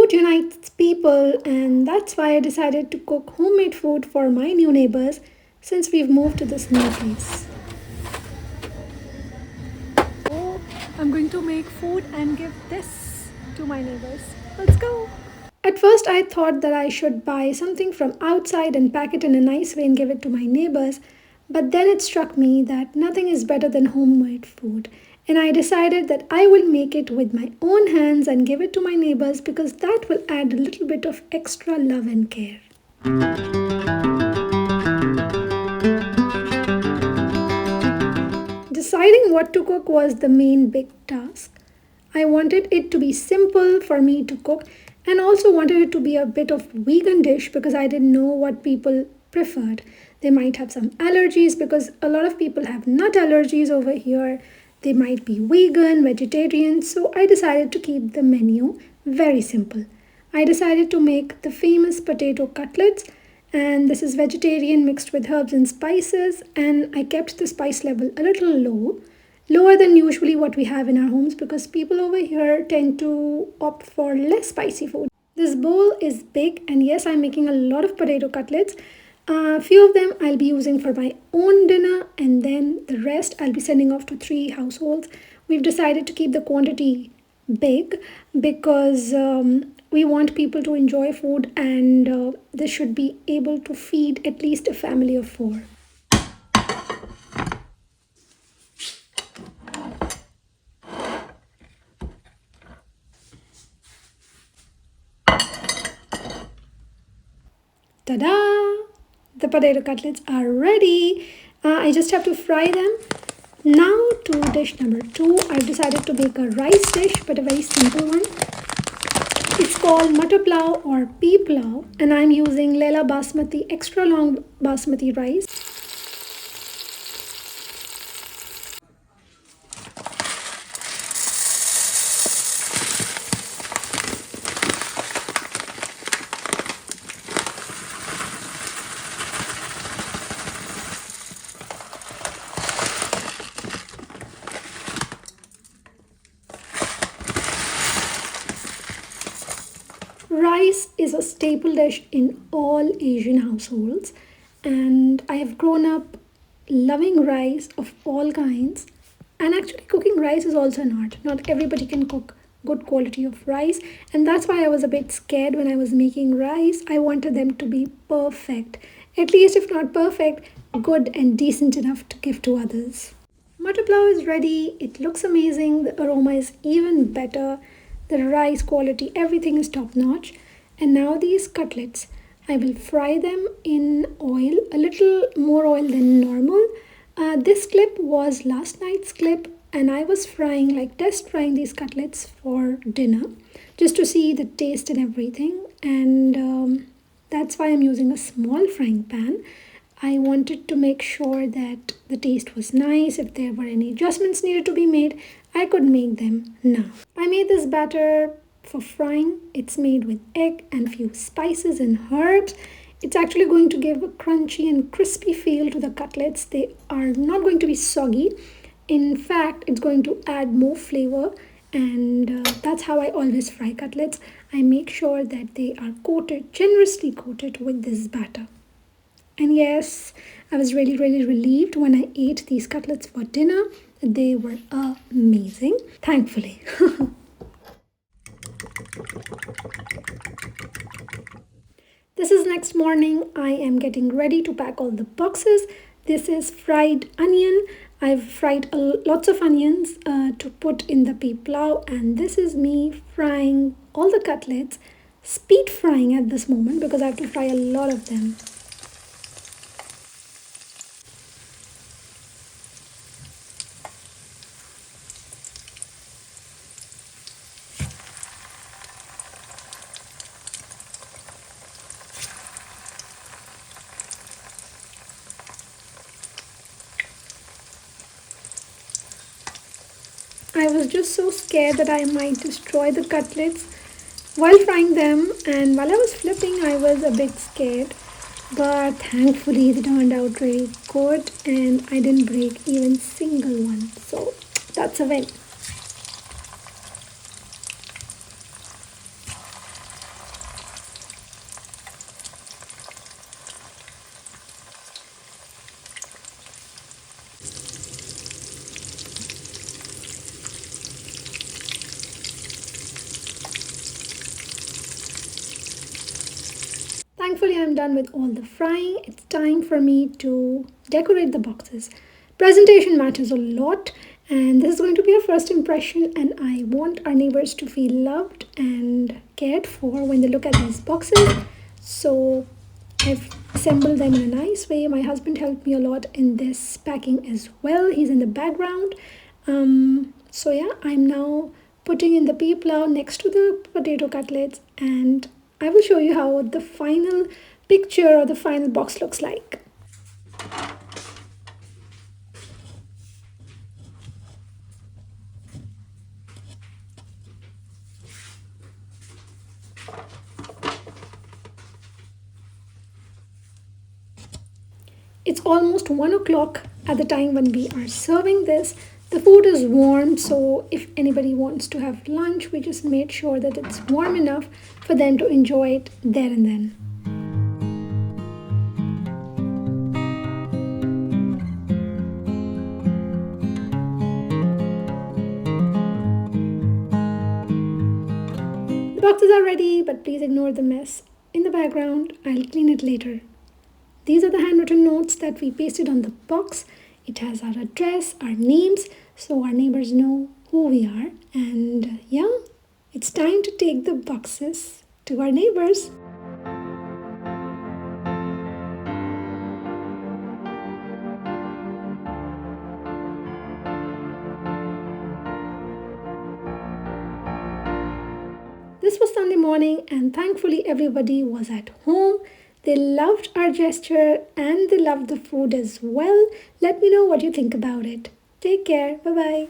Food unites people, and that's why I decided to cook homemade food for my new neighbors since we've moved to this new place. So, I'm going to make food and give this to my neighbors. Let's go! At first, I thought that I should buy something from outside and pack it in a nice way and give it to my neighbors, but then it struck me that nothing is better than homemade food, and I decided that I will make it with my own hands and give it to my neighbors because that will add a little bit of extra love and care. Deciding what to cook was the main big task. I wanted it to be simple for me to cook and also wanted it to be a bit of vegan dish because I didn't know what people preferred. They might have some allergies because a lot of people have nut allergies over here. They might be vegan, vegetarian, so I decided to keep the menu very simple. I decided to make the famous potato cutlets, and this is vegetarian mixed with herbs and spices, and I kept the spice level a little low, lower than usually what we have in our homes because people over here tend to opt for less spicy food. This bowl is big, and yes, I'm making a lot of potato cutlets. A few of them I'll be using for my own dinner, and then the rest I'll be sending off to 3 households. We've decided to keep the quantity big because we want people to enjoy food, and this should be able to feed at least a family of 4. Ta-da! The potato cutlets are ready. I just have to fry them. Now to dish number 2. I've decided to make a rice dish, but a very simple one. It's called matar pulao or pea pulao, and I'm using Lela basmati extra long basmati rice. Rice is a staple dish in all Asian households, and I have grown up loving rice of all kinds. And actually, cooking rice is also an art. Not everybody can cook good quality of rice, and that's why I was a bit scared when I was making rice. I wanted them to be perfect, at least if not perfect, good and decent enough to give to others. Matar pulao is ready. It looks amazing. The aroma is even better. The rice quality, everything is top notch. And now these cutlets, I will fry them in oil, a little more oil than normal. This clip was last night's clip, and I was frying, like test frying these cutlets for dinner just to see the taste and everything. And that's why I'm using a small frying pan. I wanted to make sure that the taste was nice. If there were any adjustments needed to be made, I could make them now. I made this batter for frying. It's made with egg and few spices and herbs. It's actually going to give a crunchy and crispy feel to the cutlets. They are not going to be soggy. In fact, it's going to add more flavor, and that's how I always fry cutlets. I make sure that they are coated, generously coated with this batter. And yes, I was really relieved when I ate these cutlets for dinner. They were amazing, thankfully. This is next morning. I am getting ready to pack all the boxes. This is fried onion. I've fried lots of onions to put in the pea pulao, and this is me frying all the cutlets, speed frying at this moment because I have to fry a lot of them. I was just so scared that I might destroy the cutlets while frying them, and while I was flipping I was a bit scared, but thankfully they turned out really good and I didn't break even single one, so that's a win. thankfully I'm done with all the frying. It's time for me to decorate the boxes. Presentation matters a lot, and this is going to be our first impression, and I want our neighbors to feel loved and cared for when they look at these boxes. So I've assembled them in a nice way. My husband helped me a lot in this packing as well. He's in the background. So yeah, I'm now putting in the pea plow next to the potato cutlets, and I will show you how the final picture or the final box looks like. It's almost 1 o'clock at the time when we are serving this. The food is warm, so if anybody wants to have lunch, we just made sure that it's warm enough for them to enjoy it there and then. The boxes are ready, but please ignore the mess in the background. I'll clean it later. These are the handwritten notes that we pasted on the box. It has our address, our names, so our neighbors know who we are. And yeah, it's time to take the boxes to our neighbors. This was Sunday morning, and thankfully, everybody was at home. They loved our gesture and they loved the food as well. Let me know what you think about it. Take care. Bye bye.